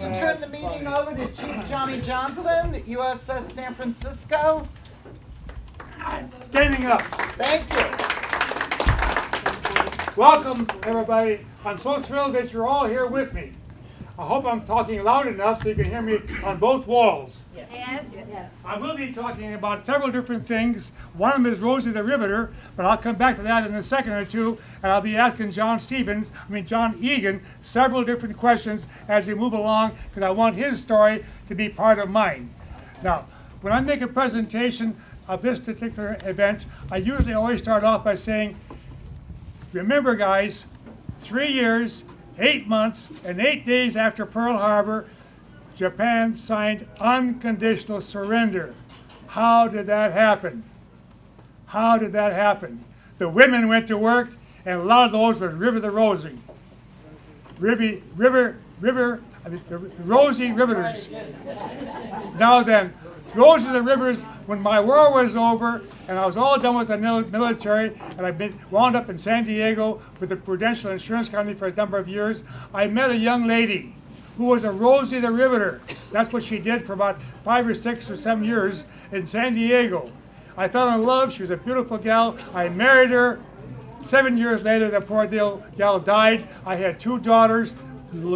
like to turn the meeting over to Chief Johnny Johnson, USS San Francisco. Standing up. Thank you. Welcome, everybody. I'm so thrilled that you're all here with me. I hope I'm talking loud enough so you can hear me on both walls. Yes. I will be talking about several different things. One of them is Rosie the Riveter, but I'll come back to that in a second or two, and I'll be asking John Egan, several different questions as we move along, because I want his story to be part of mine. Now, when I make a presentation of this particular event, I usually always start off by saying, remember guys, 3 years, 8 months, and 8 days after Pearl Harbor, Japan signed unconditional surrender. How did that happen? How did that happen? The women went to work, and a lot of those was River the Rosie. Rosie Riveters. Now then, Rosie the Rivers, when my war was over, and I was all done with the military, and I've been wound up in San Diego with the Prudential Insurance Company for a number of years, I met a young lady who was a Rosie the Riveter. That's what she did for about 5 or 6 or 7 years in San Diego. I fell in love. She was a beautiful gal. I married her. 7 years later, the poor gal died. I had 2 daughters,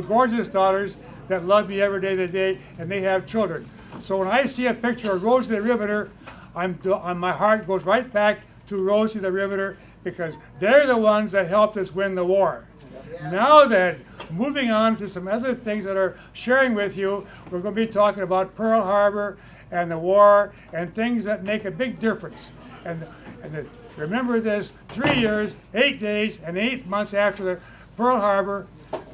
gorgeous daughters, that love me every day of the day, and they have children. So when I see a picture of Rosie the Riveter, my heart goes right back to Rosie the Riveter, because they're the ones that helped us win the war. Now then, moving on to some other things that are sharing with you, we're going to be talking about Pearl Harbor and the war and things that make a big difference. Remember this, 3 years, 8 days, and 8 months after the Pearl Harbor,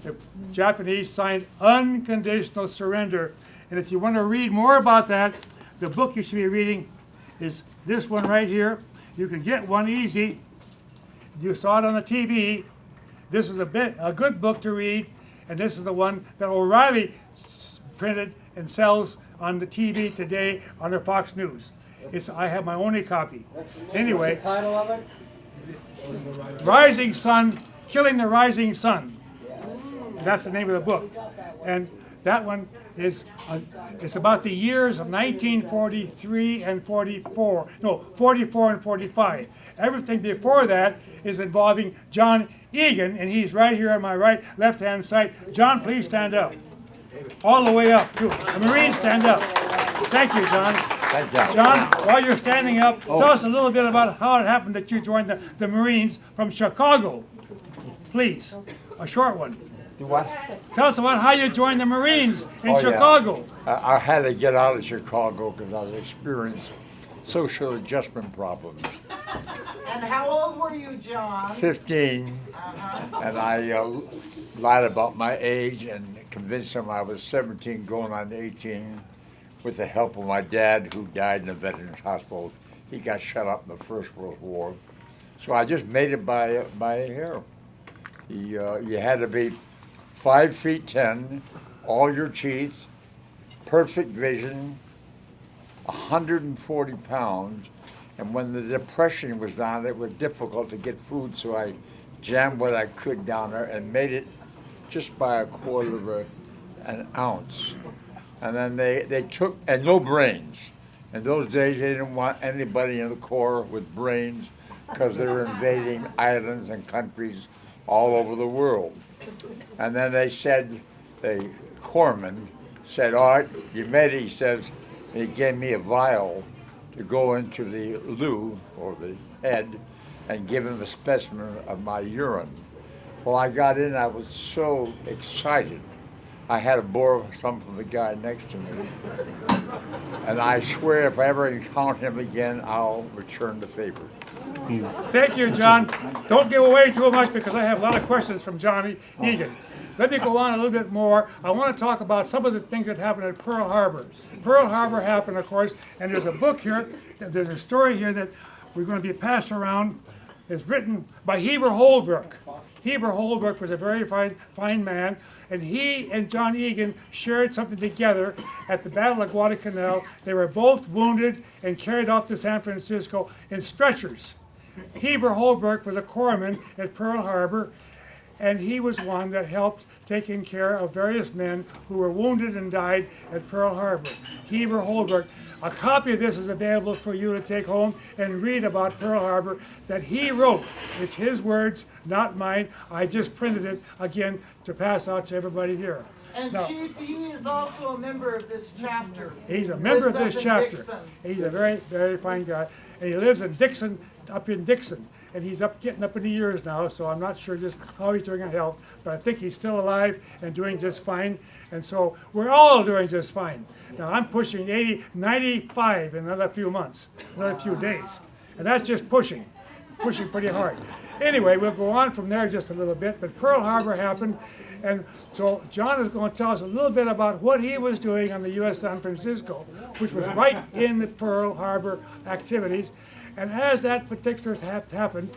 the Japanese signed unconditional surrender. And if you want to read more about that, the book you should be reading is this one right here. You can get one easy. You saw it on the TV. This is a good book to read, and this is the one that O'Reilly printed and sells on the TV today on the Fox News. I have my only copy. Anyway, What's the title of it? Rising Sun, Killing the Rising Sun. That's the name of the book. And that one is it's about the years of 1943 and 44. No, 44 and 45. Everything before that is involving John Egan, and he's right here on my left-hand side. John, please stand up. All the way up, too. The Marines, stand up. Thank you, John. Thank you. John, while you're standing up, tell us a little bit about how it happened that you joined the Marines from Chicago. Please, a short one. Do what? Tell us about how you joined the Marines in Yeah. Chicago. I had to get out of Chicago because I was experiencing social adjustment problems. And how old were you, John? 15, and I lied about my age and convinced them I was 17 going on 18 with the help of my dad, who died in a veterans hospital. He got shot up in the First World War. So I just made it by hair. You had to be 5 feet 10, all your teeth, perfect vision, 140 pounds. And when the Depression was down, it was difficult to get food, so I jammed what I could down there and made it just by 1/4 of an ounce. And then they took, and no brains. In those days, they didn't want anybody in the Corps with brains because they were invading islands and countries all over the world. And then they said, the corpsman said, all right, you made it, he says, and he gave me a vial to go into the loo, or the head, and give him a specimen of my urine. Well, I got in, I was so excited. I had to borrow some from the guy next to me. And I swear if I ever encounter him again, I'll return the favor. Thank you, John. Don't give away too much because I have a lot of questions from Johnny Egan. Let me go on a little bit more. I want to talk about some of the things that happened at Pearl Harbor. Pearl Harbor happened, of course, and there's a book here, there's a story here that we're going to be passed around. It's written by Heber Holbrook. Heber Holbrook was a very fine man, and he and John Egan shared something together at the Battle of Guadalcanal. They were both wounded and carried off to San Francisco in stretchers. Heber Holbrook was a corpsman at Pearl Harbor, and he was one that helped taking care of various men who were wounded and died at Pearl Harbor. Heber Holbrook. A copy of this is available for you to take home and read about Pearl Harbor that he wrote. It's his words, not mine. I just printed it again to pass out to everybody here. And Now, Chief, he is also a member of this chapter. he's a member of Lives this up in chapter. Dixon. He's a very, very fine guy. And he lives in Dixon, up in Dixon. And he's getting up in the years now, so I'm not sure just how he's doing in health. But I think he's still alive and doing just fine. And so we're all doing just fine. Now I'm pushing 80, 95 in another few months, another few days. And that's just pushing pretty hard. Anyway, we'll go on from there just a little bit, but Pearl Harbor happened. And so John is going to tell us a little bit about what he was doing on the U.S. San Francisco, which was right in the Pearl Harbor activities. And as that particular happened,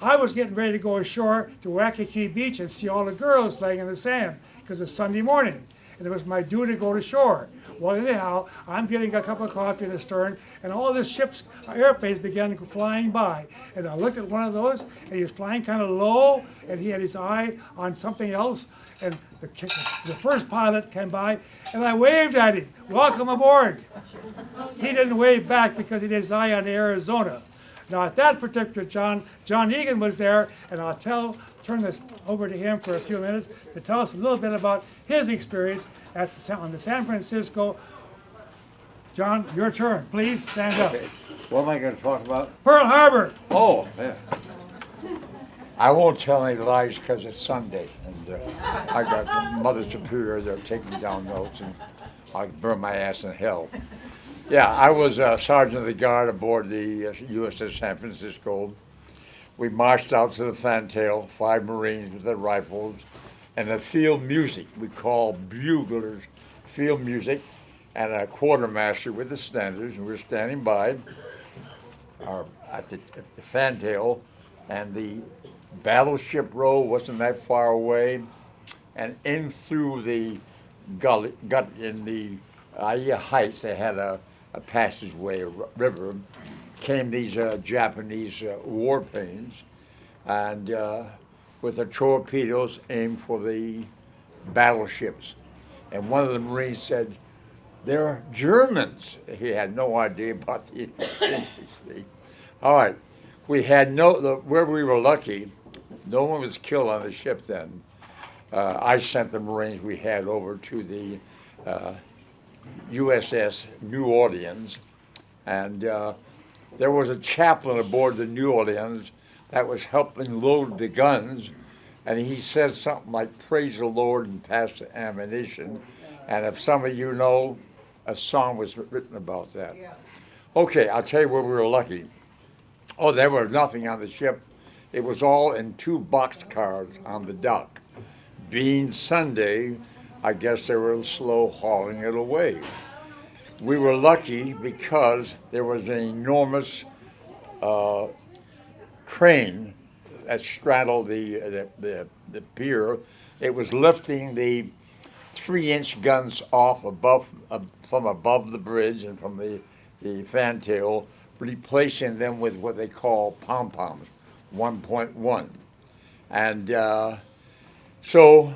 I was getting ready to go ashore to Waikiki Beach and see all the girls laying in the sand because it's Sunday morning. And it was my duty to go to shore. Well, anyhow, I'm getting a cup of coffee in the stern, and all the ships, airplanes began flying by. And I looked at one of those, and he was flying kind of low, and he had his eye on something else. And the first pilot came by, and I waved at him, "Welcome aboard." He didn't wave back because he had his eye on Arizona. Now, at that particular John Egan was there, and I'll turn this over to him for a few minutes to tell us a little bit about his experience on the San Francisco. John, your turn. Please stand up. Okay. What am I going to talk about? Pearl Harbor. Oh, yeah. I won't tell any lies because it's Sunday, and I got the Mother Superior there taking down notes, and I'll burn my ass in hell. Yeah, I was a sergeant of the guard aboard the USS San Francisco. We marched out to the fantail, 5 Marines with their rifles, and the field music, we call buglers field music, and a quartermaster with the standards, and we were standing by at the fantail, and the battleship row wasn't that far away, and in through the gut in the Aiea Heights, they had a passageway, a river, came these Japanese warplanes, and with the torpedoes aimed for the battleships. And one of the Marines said, "They're Germans." He had no idea about the industry. All right, we had where we were lucky, no one was killed on the ship then. I sent the Marines we had over to the USS New Orleans, and there was a chaplain aboard the New Orleans that was helping load the guns, and he said something like, "Praise the Lord and pass the ammunition." And if some of you know, a song was written about that. Yes. Okay, I'll tell you where we were lucky. Oh, there was nothing on the ship. It was all in 2 boxcars on the dock. Being Sunday, I guess they were slow hauling it away. We were lucky because there was an enormous crane that straddled the pier. It was lifting the 3-inch guns off from above the bridge and from the fantail, replacing them with what they call pom-poms, 1.1. And so,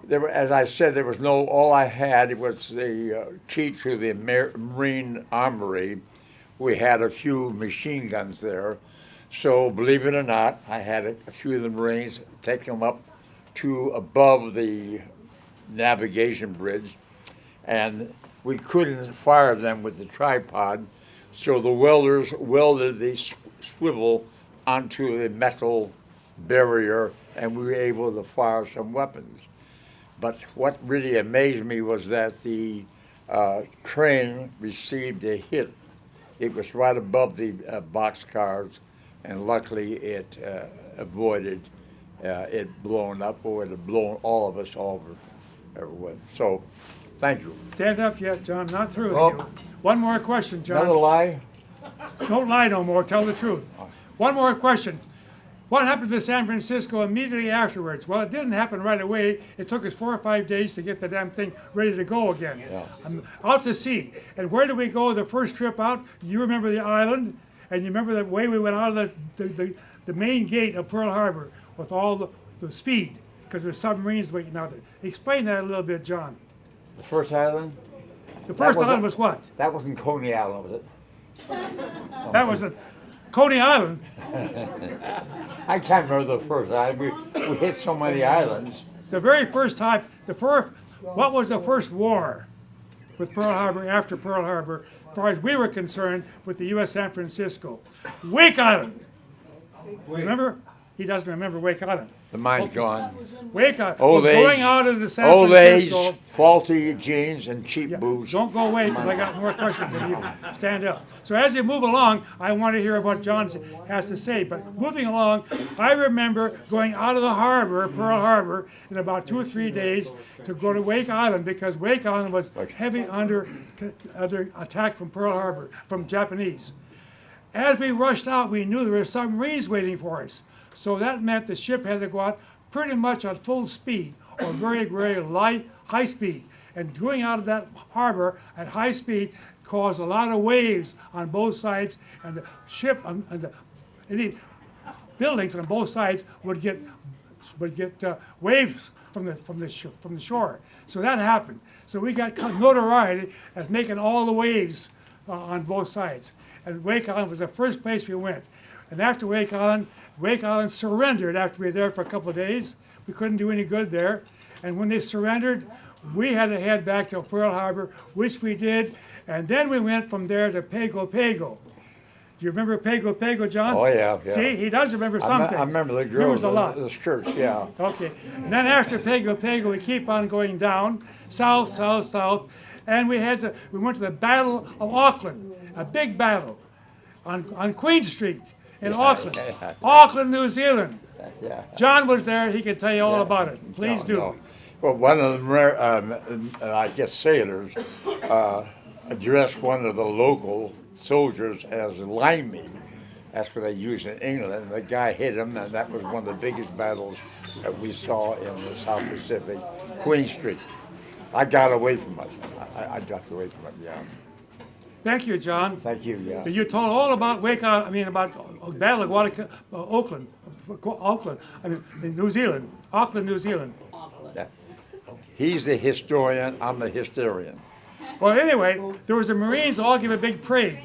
as I said, there was all I had was the key to the Marine Armory. We had a few machine guns there. So, believe it or not, I had a few of the Marines take them up to above the navigation bridge, and we couldn't fire them with the tripod, so the welders welded the swivel onto the metal barrier, and we were able to fire some weapons. But what really amazed me was that the crane received a hit. It was right above the boxcars, and luckily it avoided it blowing up, or it had blown all of us over. Everyone. So, thank you. Stand up yet, John. Not through with Oh. you. One more question, John. Another lie? Don't lie no more. Tell the truth. One more question. What happened to San Francisco immediately afterwards? Well, it didn't happen right away. It took us 4 or 5 days to get the damn thing ready to go again. Yeah. Out to sea. And where did we go the first trip out? You remember the island, and you remember the way we went out of the main gate of Pearl Harbor with all the speed. because there's submarines waiting out there. Explain that a little bit, John. The first island? The first was island a- was what? That wasn't Coney Island, was it? That was a Coney Island. I can't remember the first island. We hit so many islands. The very first time, what was the first war with Pearl Harbor after Pearl Harbor, as far as we were concerned, with the U.S. San Francisco? Wake Island. Remember? He doesn't remember Wake Island. The mind's gone. Wake Island. Old We're age. going out of the San Old age, Francisco. faulty jeans, and cheap Yeah, booze. don't go away because I got more questions than you. Stand up. So as you move along, I want to hear what John has to say. But moving along, I remember going out of the harbor, Pearl Harbor, in about 2 or 3 days to go to Wake Island because Wake Island was heavy under attack from Pearl Harbor, from Japanese. As we rushed out, we knew there were submarines waiting for us. So that meant the ship had to go out pretty much at full speed or very, very light, high speed. And going out of that harbor at high speed caused a lot of waves on both sides, and the ship and the buildings on both sides would get waves from the shore. So that happened. So we got notoriety as making all the waves on both sides. And Wake Island was the first place we went. And after Wake Island surrendered after we were there for a couple of days. We couldn't do any good there. And when they surrendered, we had to head back to Pearl Harbor, which we did. And then we went from there to Pago Pago. Do you remember Pago Pago, John? Oh, yeah. See, he does remember some things. I remember the Remembers girls, a lot. the skirts, yeah. Okay. And then after Pago Pago, we keep on going down, south, south, south. And we went to the Battle of Auckland, a big battle on Queen Street in Auckland. Auckland, New Zealand. Yeah. John was there. He can tell you all about it. Please do. No. Well, one of the, I guess, sailors addressed one of the local soldiers as limey. That's what they use in England. The guy hit him, and that was one of the biggest battles that we saw in the South Pacific, Queen Street. I got away from it. I got away from it, yeah. Thank you, John. Thank you, yeah. You told all about Battle of Auckland, New Zealand. Auckland, New Zealand. Yeah. He's the historian, I'm the hysterian. Well, anyway, there was the Marines all give a big parade.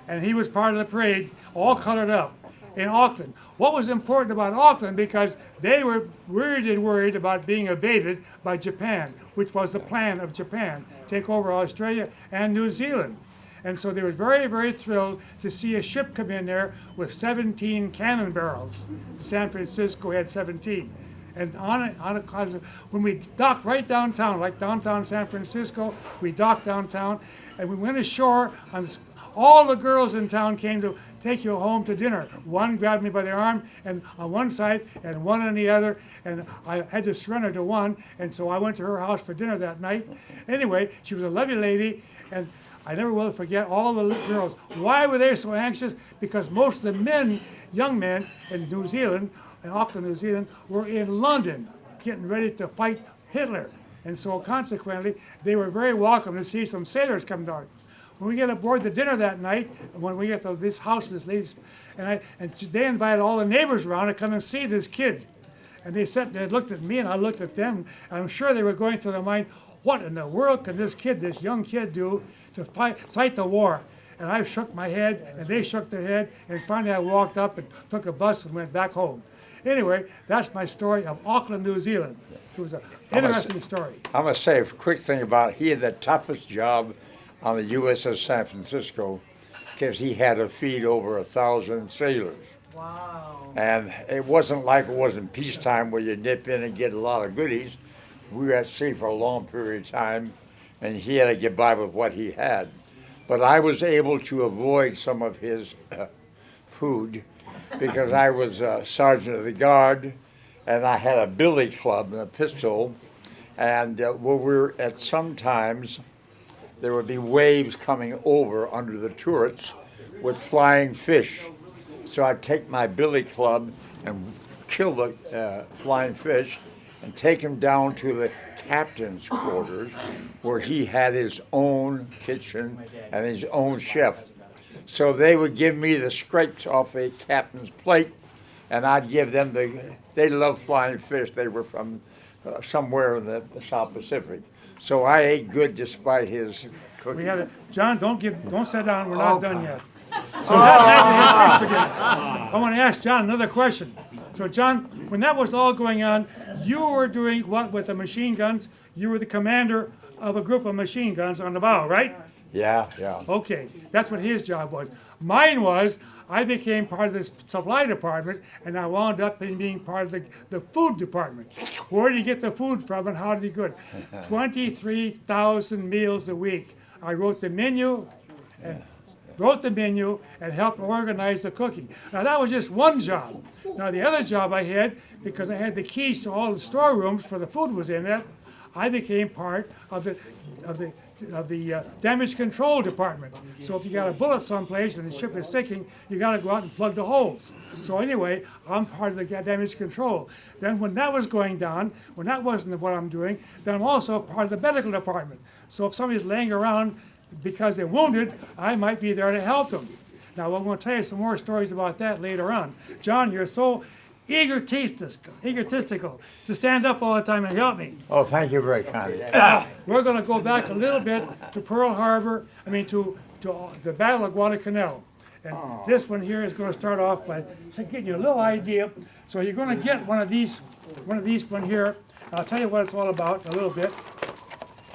And he was part of the parade, all colored up in Auckland. What was important about Auckland, because they were worried about being invaded by Japan, which was the plan of Japan, take over Australia and New Zealand. And so they were very, very thrilled to see a ship come in there with 17 cannon barrels. San Francisco had 17. And when we docked right downtown, like downtown San Francisco, we docked downtown, and we went ashore. All the girls in town came to take you home to dinner. One grabbed me by the arm, and on one side, and one on the other, and I had to surrender to one, and so I went to her house for dinner that night. Anyway, she was a lovely lady, and I never will forget all the little girls. Why were they so anxious? Because most of the men, young men in New Zealand, in Auckland, New Zealand, were in London getting ready to fight Hitler. And so consequently, they were very welcome to see some sailors come down. When we get aboard the dinner that night, when we get to this house, this lady's, and they invited all the neighbors around to come and see this kid. And they looked at me and I looked at them, and I'm sure they were going through their mind, what in the world can this young kid do to fight the war? And I shook my head, and they shook their head, and finally I walked up and took a bus and went back home. Anyway, that's my story of Auckland, New Zealand. It was an interesting story. I'm going to say a quick thing about it. He had the toughest job on the USS San Francisco because he had to feed over 1,000 sailors. Wow. And it wasn't like it was in peacetime where you nip in and get a lot of goodies. We were at sea for a long period of time, and he had to get by with what he had. But I was able to avoid some of his food because I was sergeant of the guard, and I had a billy club and a pistol. And when we were at sometimes, there would be waves coming over under the turrets with flying fish. So I'd take my billy club and kill the flying fish and take him down to the captain's quarters where he had his own kitchen and his own chef. So they would give me the scrapes off a captain's plate and I'd give them they love flying fish. They were from somewhere in the South Pacific. So I ate good despite his cooking. We had John, don't sit down, we're not done yet. So that fish again. I want to ask John another question. So John, when that was all going on, you were doing what with the machine guns? You were the commander of a group of machine guns on the bow, right? Yeah. Okay, that's what his job was. Mine was, I became part of the supply department, and I wound up in being part of the food department. Where did he get the food from, and how did he good? 23,000 meals a week. I wrote the menu, and helped organize the cooking. Now that was just one job. Now the other job I had, because I had the keys to all the storerooms for the food was in it, I became part of the damage control department. So if you got a bullet someplace and the ship is sinking, you got to go out and plug the holes. So anyway, I'm part of the damage control. Then when that was going down, when that wasn't what I'm doing, then I'm also part of the medical department. So if somebody's laying around because they're wounded, I might be there to help them. Now I'm going to tell you some more stories about that later on. John, you're so egotistical to stand up all the time and help me. Oh, thank you very kindly. We're going to go back a little bit to Pearl Harbor, to the Battle of Guadalcanal. And this one here is going to start off by getting you a little idea. So you're going to get one of these one here. I'll tell you what it's all about in a little bit.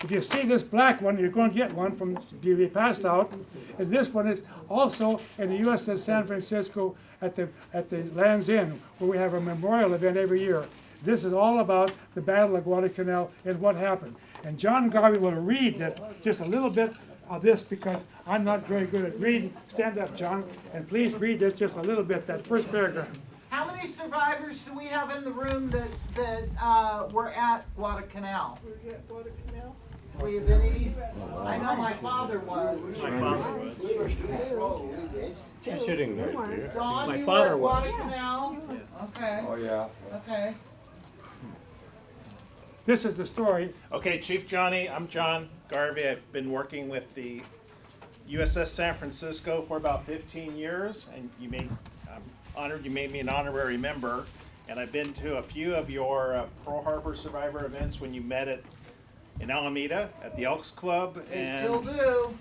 If you see this black one, you're going to get one from be passed out. And this one is also in the USS San Francisco at the Land's End, where we have a memorial event every year. This is all about the Battle of Guadalcanal and what happened. And John Garvey will read just a little bit of this because I'm not very good at reading. Stand up, John, and please read this just a little bit, that first paragraph. How many survivors do we have in the room that were at Guadalcanal? Do we have any? I know my father was. She's sitting there, dear. Don, My you father were at was. Guadalcanal? Okay, Oh, yeah. okay. This is the story. Okay, Chief Johnny, I'm John Garvey. I've been working with the USS San Francisco for about 15 years, and I'm honored you made me an honorary member. And I've been to a few of your Pearl Harbor survivor events when you met in Alameda at the Elks Club, They still do.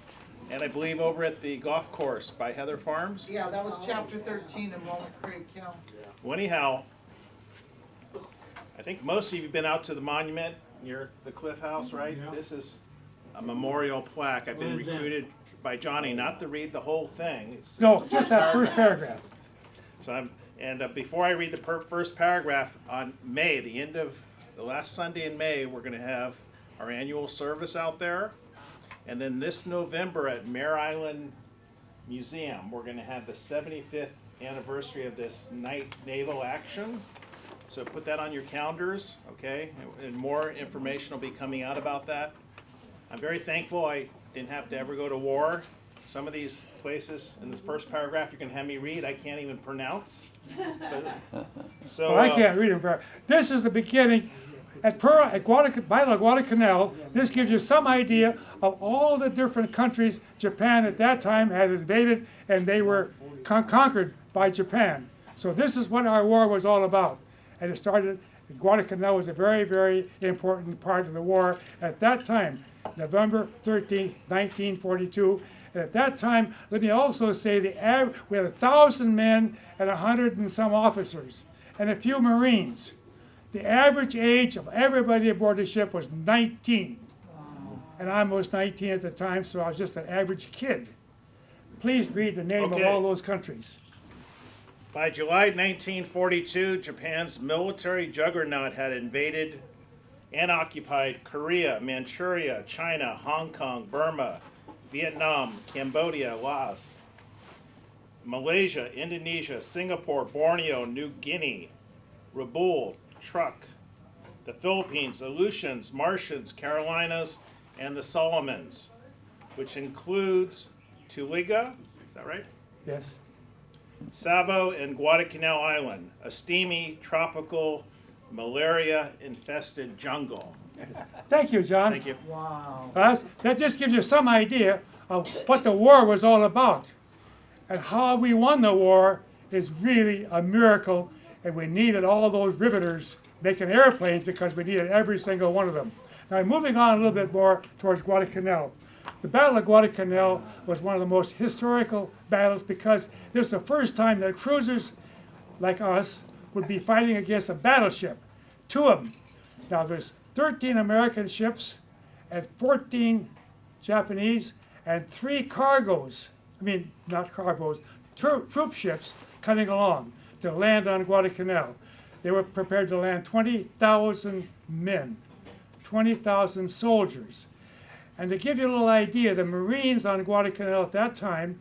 and I believe over at the golf course by Heather Farms. Yeah, that was chapter 13 in Walnut Creek, yeah. Well, anyhow, I think most of you have been out to the monument near the Cliff House, right? Yeah. This is a memorial plaque. I've been recruited by Johnny not to read the whole thing. It's No, just that first paragraph. So before I read the first paragraph, on May, the end of the last Sunday in May, we're going to have our annual service out there. And then this November at Mare Island Museum, we're going to have the 75th anniversary of this naval action. So put that on your calendars, okay? And more information will be coming out about that. I'm very thankful I didn't have to ever go to war. Some of these places in this first paragraph you're going to have me read, I can't even pronounce. So Well, I can't read it. This is the beginning. At Battle of Guadalcanal, this gives you some idea of all the different countries Japan at that time had invaded, and they were conquered by Japan. So this is what our war was all about. And it started, Guadalcanal was a very, very important part of the war at that time, November 13, 1942. And at that time, let me also say we had 1,000 men and 100 and some officers, and a few Marines. The average age of everybody aboard the ship was 19. And I was 19 at the time, so I was just an average kid. Please read the name of Okay. all those countries. by July 1942, Japan's military juggernaut had invaded and occupied Korea, Manchuria, China, Hong Kong, Burma, Vietnam, Cambodia, Laos, Malaysia, Indonesia, Singapore, Borneo, New Guinea, Rabaul, Truk, the Philippines, Aleutians, Martians, Carolinas, and the Solomons, which includes Tuliga, is that right? Yes. Savo and Guadalcanal Island, a steamy, tropical, malaria-infested jungle. Thank you, John. Thank you. Wow. That just gives you some idea of what the war was all about. And how we won the war is really a miracle and we needed all those riveters making airplanes because we needed every single one of them. Now, moving on a little bit more towards Guadalcanal. The Battle of Guadalcanal was one of the most historical battles because this was the first time that cruisers like us would be fighting against a battleship, 2 of them. Now, there's 13 American ships and 14 Japanese and 3 cargoes, not cargoes, troop ships coming along to land on Guadalcanal. They were prepared to land 20,000 men, 20,000 soldiers. And to give you a little idea, the Marines on Guadalcanal at that time,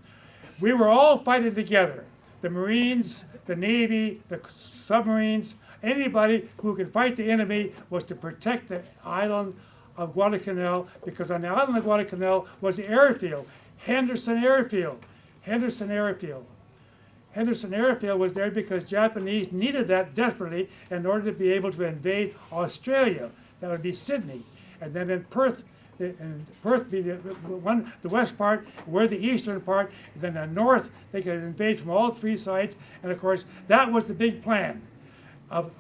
we were all fighting together. The Marines, the Navy, the submarines, anybody who could fight the enemy was to protect the island of Guadalcanal, because on the island of Guadalcanal was the airfield, Henderson Airfield. Henderson Airfield. Henderson Airfield was there because Japanese needed that desperately in order to be able to invade Australia. That would be Sydney. And then in Perth, be the west part, we're the eastern part, and then the north, they could invade from all 3 sides. And of course, that was the big plan of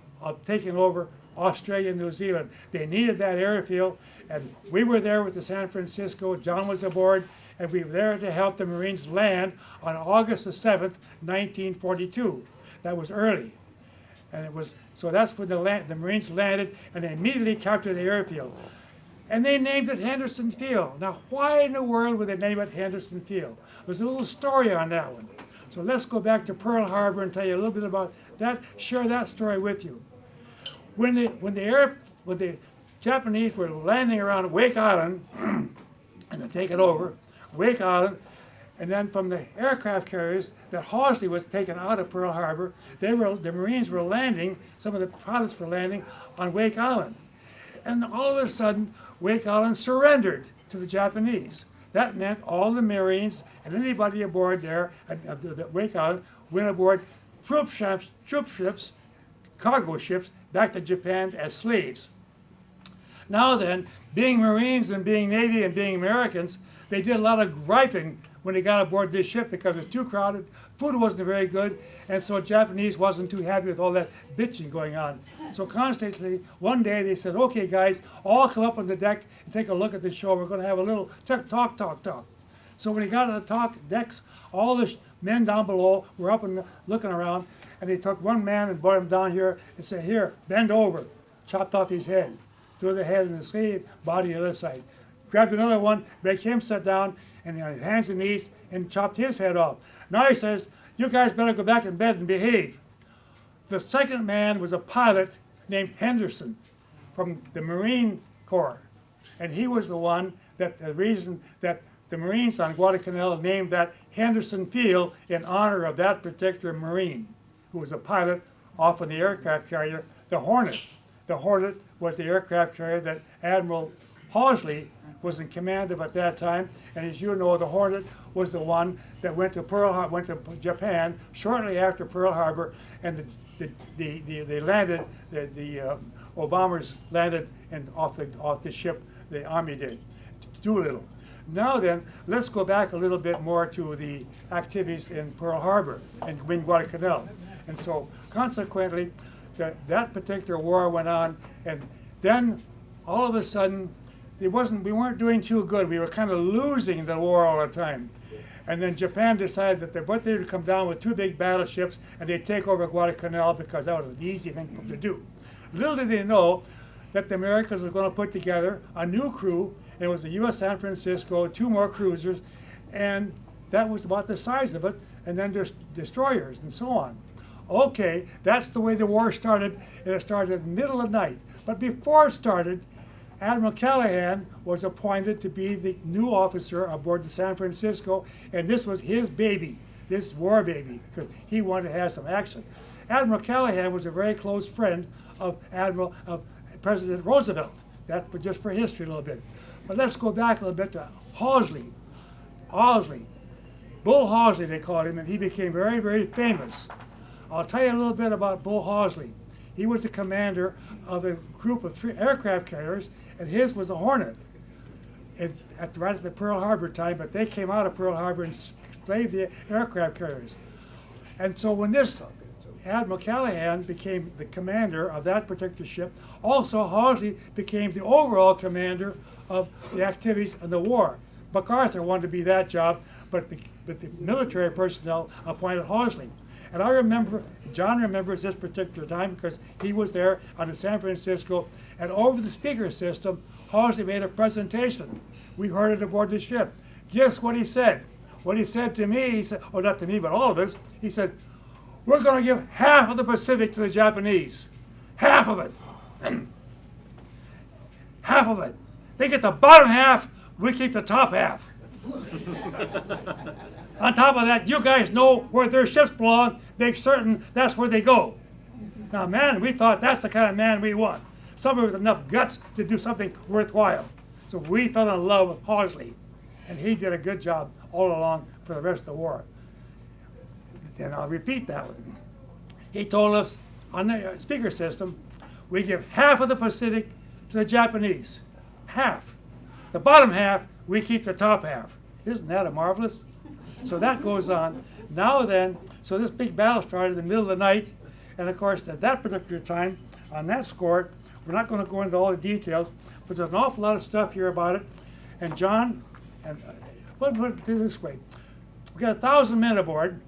taking over Australia and New Zealand. They needed that airfield, and we were there with the San Francisco. John was aboard, and we were there to help the Marines land on August the 7th, 1942. That was early. And it was, so that's when the Marines landed, and they immediately captured the airfield. And they named it Henderson Field. Now, why in the world would they name it Henderson Field? There's a little story on that one. So let's go back to Pearl Harbor and tell you a little bit about that, share that story with you. When the Japanese were landing around Wake Island, and to take it over, Wake Island, and then from the aircraft carriers that Halsey was taken out of Pearl Harbor, the Marines were landing, some of the pilots were landing on Wake Island. And all of a sudden, Wake Island surrendered to the Japanese. That meant all the Marines and anybody aboard there at the Wake Island went aboard troop ships, cargo ships, back to Japan as slaves. Now then, being Marines and being Navy and being Americans, they did a lot of griping when they got aboard this ship because it was too crowded, food wasn't very good, and so Japanese wasn't too happy with all that bitching going on. So constantly, one day they said, okay guys, all come up on the deck and take a look at the show. We're going to have a little talk. So when they got on the decks, all the men down below were up and looking around, and they took one man and brought him down here and said, here, bend over. Chopped off his head, threw the head in the sleeve, body on the other side. Grabbed another one, make him sit down, and on his hands and knees, and chopped his head off. Now he says, you guys better go back in bed and behave. The second man was a pilot named Henderson from the Marine Corps. And he was the one the reason that the Marines on Guadalcanal named that Henderson Field in honor of that particular Marine, who was a pilot off of the aircraft carrier, the Hornet. The Hornet was the aircraft carrier that Admiral Halsey was in command of at that time, and as you know, the Hornet was the one that went to Japan shortly after Pearl Harbor, and they landed. The Obamas landed off the ship. The Army did. Doolittle. Now then, let's go back a little bit more to the activities in Pearl Harbor and in Guadalcanal, and so consequently, that particular war went on, and then all of a sudden. We weren't doing too good. We were kind of losing the war all the time. And then Japan decided that they would come down with 2 big battleships and they'd take over Guadalcanal because that was an easy thing for them to do. Little did they know that the Americans were going to put together a new crew. It was the U.S. San Francisco, 2 more cruisers, and that was about the size of it, and then there's destroyers and so on. Okay, that's the way the war started, and it started in the middle of the night. But before it started, Admiral Callahan was appointed to be the new officer aboard the San Francisco, and this was his baby, this war baby, because he wanted to have some action. Admiral Callahan was a very close friend of President Roosevelt. That's just for history a little bit. But let's go back a little bit to Halsey. Bull Halsey they called him, and he became very, very famous. I'll tell you a little bit about Bull Halsey. He was the commander of a group of 3 aircraft carriers, and his was a Hornet right at the Pearl Harbor time, but they came out of Pearl Harbor and enslaved the aircraft carriers. And so when this Admiral Callahan became the commander of that particular ship, also Halsey became the overall commander of the activities in the war. MacArthur wanted to be that job, but the military personnel appointed Halsey. And I remember, John remembers this particular time because he was there on the San Francisco, and over the speaker system, Halsey made a presentation. We heard it aboard the ship. Guess what he said? What he said to me, he said, oh, not to me, but all of us, he said, we're going to give half of the Pacific to the Japanese. Half of it. Half of it. They get the bottom half, we keep the top half. On top of that, you guys know where their ships belong. Make certain that's where they go. Now, man, we thought that's the kind of man we want. Somebody with enough guts to do something worthwhile. So we fell in love with Halsey, and he did a good job all along for the rest of the war. And I'll repeat that one. He told us on the speaker system, we give half of the Pacific to the Japanese. Half. The bottom half, we keep the top half. Isn't that a marvelous? So that goes on. Now then, so this big battle started in the middle of the night, and of course at that particular time, on that score, we're not going to go into all the details, but there's an awful lot of stuff here about it. And John, and let's put it this way. We got 1,000 men aboard,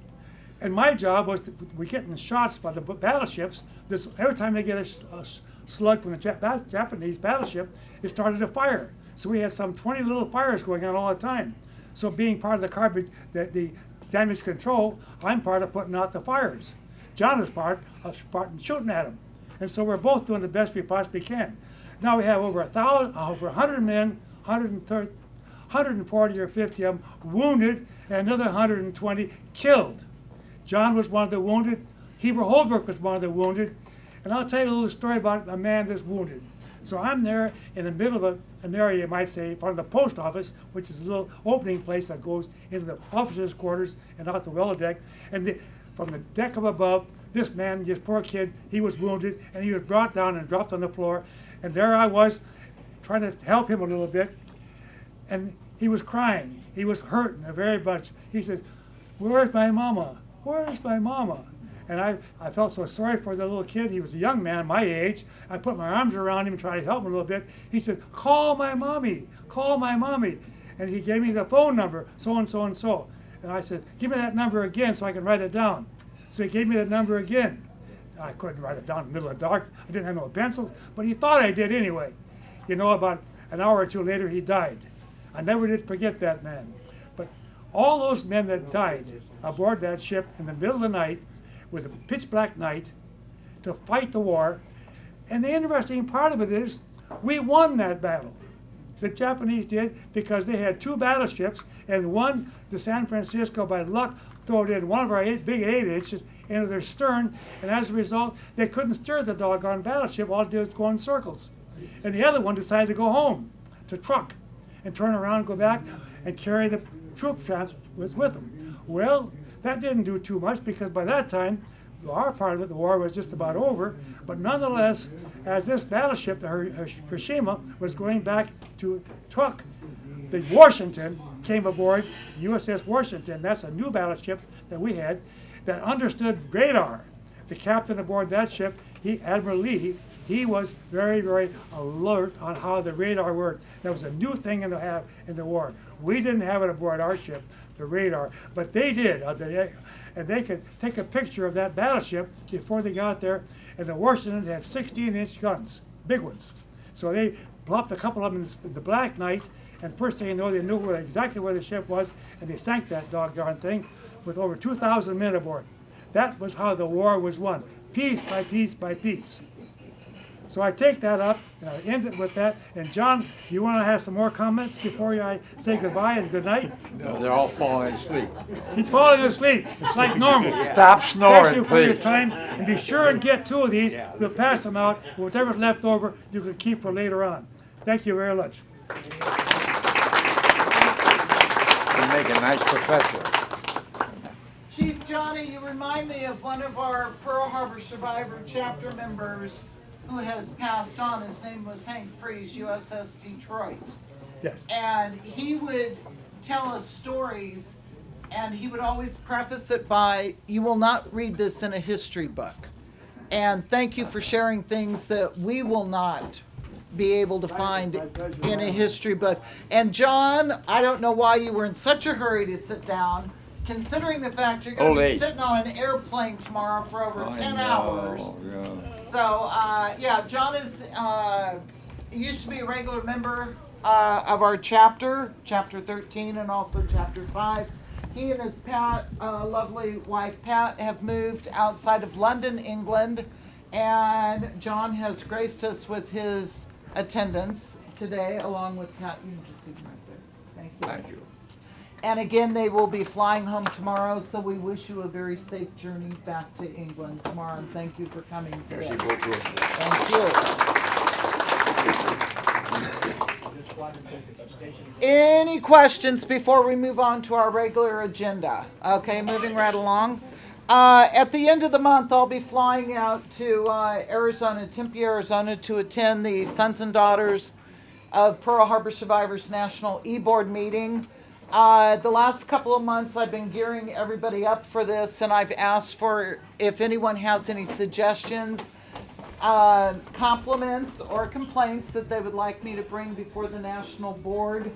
and my job was we getting shots by the battleships. Every time they get a slug from the Japanese battleship, it started to fire. So we had some 20 little fires going on all the time. So being part of the damage control, I'm part of putting out the fires. John is part of shooting at them. And so we're both doing the best we possibly can. Now we have over 100 men, 140 or 50 of them wounded, and another 120 killed. John was one of the wounded. Heber Holbrook was one of the wounded. And I'll tell you a little story about a man that's wounded. So I'm there in the middle of an area, you might say, in front of the post office, which is a little opening place that goes into the officers' quarters and out the well deck. And from the deck up above, this man, this poor kid, he was wounded, and he was brought down and dropped on the floor. And there I was, trying to help him a little bit. And he was crying. He was hurting very much. He said, "Where's my mama? Where's my mama?" And I felt so sorry for the little kid. He was a young man, my age. I put my arms around him and tried to help him a little bit. He said, "Call my mommy, call my mommy." And he gave me the phone number, so and so and so. And I said, "Give me that number again so I can write it down." So he gave me the number again. I couldn't write it down in the middle of the dark. I didn't have no pencils, but he thought I did anyway. You know, about an hour or two later, he died. I never did forget that man. But all those men that died aboard that ship in the middle of the night, with a pitch black night, to fight the war. And the interesting part of it is, we won that battle. The Japanese did, because they had two battleships, and one, the San Francisco, by luck, threw in one of our big 8-inches into their stern, and as a result, they couldn't steer the doggone battleship. All it did was go in circles. And the other one decided to go home, to truck, and turn around and go back and carry the troop traps with them. Well, that didn't do too much, because by that time, our part of it, the war was just about over. But nonetheless, as this battleship, the Hiroshima, was going back to truck, the Washington came aboard, USS Washington. That's a new battleship that we had that understood radar. The captain aboard that ship, Admiral Lee, he was very, very alert on how the radar worked. That was a new thing in the war. We didn't have it aboard our ship, the radar, but they did. And they could take a picture of that battleship before they got there. And the Washington had 16-inch guns, big ones. So they plopped a couple of them in the black night, and first thing you know, they knew exactly where the ship was, and they sank that doggone thing with over 2,000 men aboard. That was how the war was won, piece by piece by piece. So I take that up, and I end it with that. And John, you want to have some more comments before I say goodbye and good night? No, they're all falling asleep. He's falling asleep. It's like normal. Stop snoring, Thank you for your please. time, and be sure and get 2 of these. We'll pass them out. Whatever's left over, you can keep for later on. Thank you very much. You make a nice professor. Chief Johnny, you remind me of one of our Pearl Harbor Survivor chapter members who has passed on. His name was Hank Freeze, USS Detroit. Yes. And he would tell us stories, And he would always preface it by, "You will not read this in a history book." And thank you for sharing things that we will not be able to find in a history book. And John, I don't know why you were in such a hurry to sit down, considering the fact you're going to be Late. sitting on an airplane tomorrow for over 10 hours. Yeah. So, yeah, John is, used to be a regular member of our chapter 13, and also chapter 5. He and his lovely wife Pat, have moved outside of London, England, and John has graced us with his attendance today, along with Pat. You can just see him right there. Thank you. Thank you. And again, they will be flying home tomorrow, so we wish you a very safe journey back to England tomorrow, and thank you for coming today. Merci beaucoup. Thank you. Any questions before we move on to our regular agenda? Okay, moving right along. At the end of the month, I'll be flying out to Arizona, Tempe, Arizona, to attend the Sons and Daughters of Pearl Harbor Survivors National E-Board meeting. The last couple of months, I've been gearing everybody up for this, and I've asked for if anyone has any suggestions, compliments, or complaints that they would like me to bring before the national board.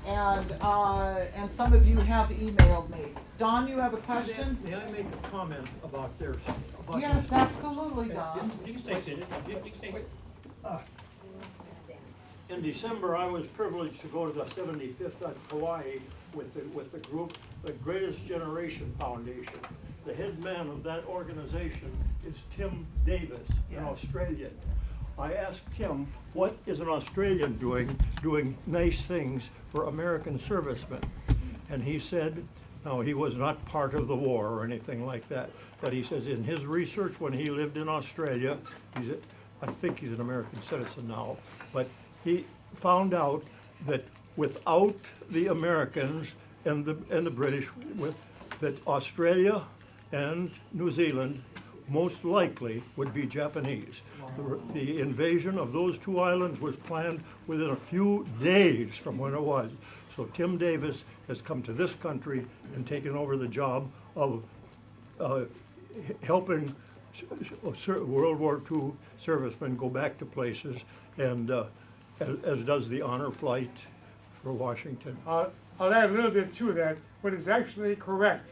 And some of you have emailed me. Don, you have a question? May I make a comment about this? Yes, absolutely, Don. In December, I was privileged to go to the 75th at Hawaii with the group, the Greatest Generation Foundation. The head man of that organization is Tim Davis, an Australian. I asked Tim, what is an Australian doing nice things for American servicemen? And he said, no, he was not part of the war or anything like that. But he says in his research when he lived in Australia, I think he's an American citizen now, but he found out that without the Americans and the British, that Australia and New Zealand most likely would be Japanese. The invasion of those two islands was planned within a few days from when it was. So Tim Davis has come to this country and taken over the job of helping World War II servicemen go back to places, and as does the honor flight for Washington. I'll add a little bit to that, but it's actually correct.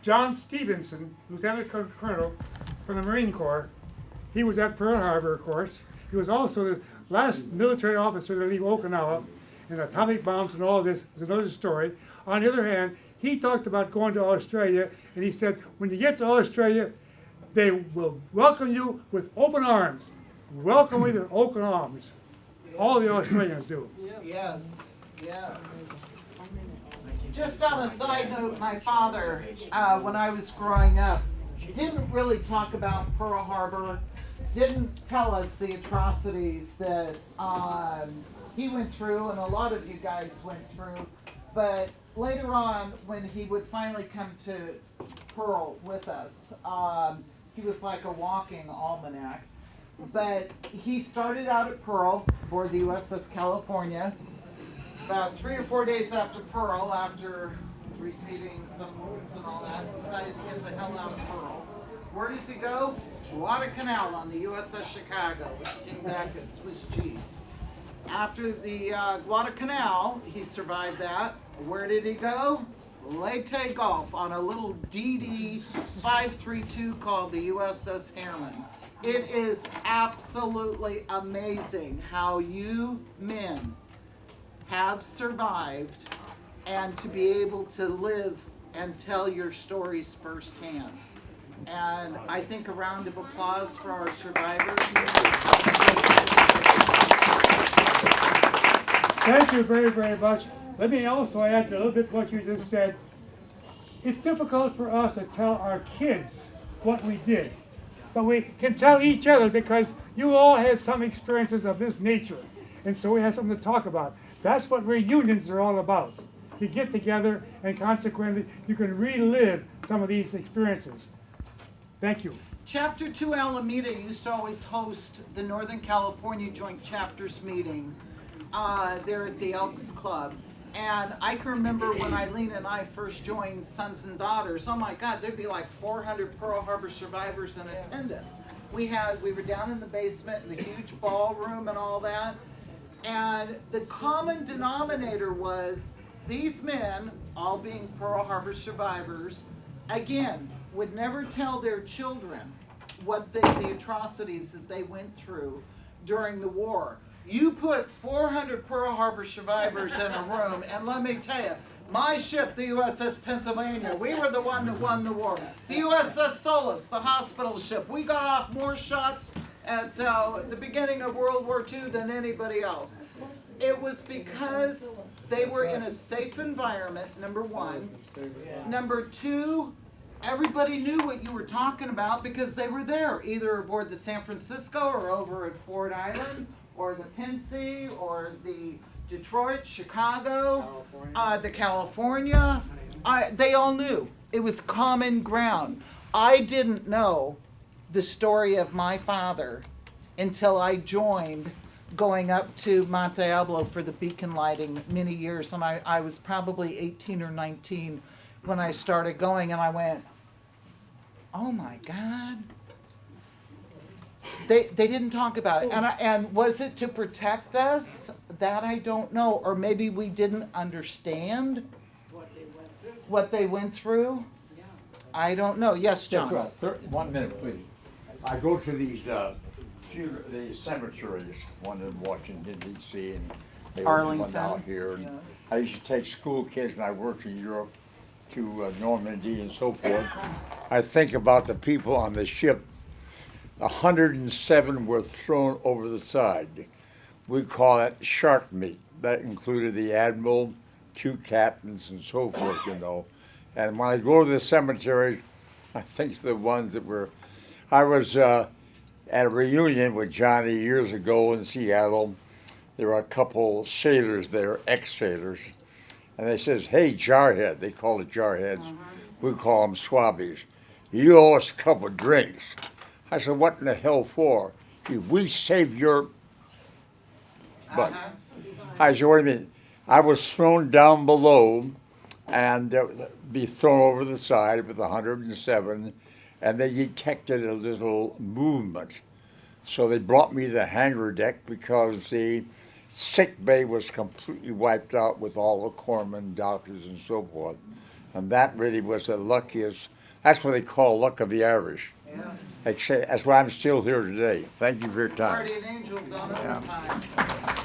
John Stevenson, Lieutenant Colonel from the Marine Corps, he was at Pearl Harbor, of course. He was also the last military officer to leave Okinawa, and atomic bombs and all this is another story. On the other hand, he talked about going to Australia, and he said, when you get to Australia, they will welcome you with open arms. Welcome with open arms. All the Australians do. Yes, yes. Just on a side note, my father, when I was growing up, didn't really talk about Pearl Harbor, didn't tell us the atrocities that he went through, and a lot of you guys went through. But later on, when he would finally come to Pearl with us, he was like a walking almanac. But he started out at Pearl aboard the USS California. About 3 or 4 days after Pearl, after receiving some wounds and all that, decided to get the hell out of Pearl. Where does he go? Guadalcanal on the USS Chicago, which came back as Swiss cheese. After the Guadalcanal, he survived that. Where did he go? Leyte Gulf on a little DD 532 called the USS Harriman. It is absolutely amazing how you men have survived and to be able to live and tell your stories firsthand. And I think a round of applause for our survivors. Thank you very, very much. Let me also add to a little bit what you just said. It's difficult for us to tell our kids what we did, but we can tell each other because you all had some experiences of this nature, and so we have something to talk about. That's what reunions are all about. You get together, and consequently, you can relive some of these experiences. Thank you. Chapter 2 Alameda used to always host the Northern California Joint Chapters meeting there at the Elks Club. And I can remember when Eileen and I first joined Sons and Daughters, oh my God, there'd be like 400 Pearl Harbor survivors in attendance. We were down in the basement in the huge ballroom and all that. And the common denominator was these men, all being Pearl Harbor survivors, again, would never tell their children what the atrocities that they went through during the war. You put 400 Pearl Harbor survivors in a room, and let me tell you, my ship, the USS Pennsylvania, we were the one that won the war. The USS Solace, the hospital ship, we got off more shots at the beginning of World War II than anybody else. It was because they were in a safe environment, number one. Number two, everybody knew what you were talking about because they were there, either aboard the San Francisco or over at Ford Island, or the Pincy, or the Detroit, Chicago, the California. They all knew. It was common ground. I didn't know the story of my father until I joined going up to Monte Diablo for the beacon lighting many years. And I was probably 18 or 19 when I started going, and I went, oh my God. They didn't talk about it. And was it to protect us? That I don't know. Or maybe we didn't understand what they went through. I don't know. Yes, John. 1 minute, please. I go to these these cemeteries, one in Washington D.C. and they opened one Arlington. out here. And Yeah. I used to take school kids, and I worked in Europe to Normandy and so forth. I think about the people on the ship. 107 were thrown over the side. We call it shark meat. That included the admiral, 2 captains, and so forth, you know. And when I go to the cemeteries, I think the ones that were, I was at a reunion with Johnny years ago in Seattle. There were a couple sailors there, ex-sailors, and they says, hey, jarhead, they call it jarheads. We call them swabbies. You owe us a couple of drinks. I said, what in the hell for? We saved your butt. I said, what do you mean? I was thrown down below and be thrown over the side with 107, and they detected a little movement. So they brought me to the hangar deck because the sick bay was completely wiped out with all the corpsmen, doctors, and so forth. And that really was the luckiest. That's what they call luck of the Irish. Yes. That's why I'm still here today. Thank you for your time. Guardian angels on overtime.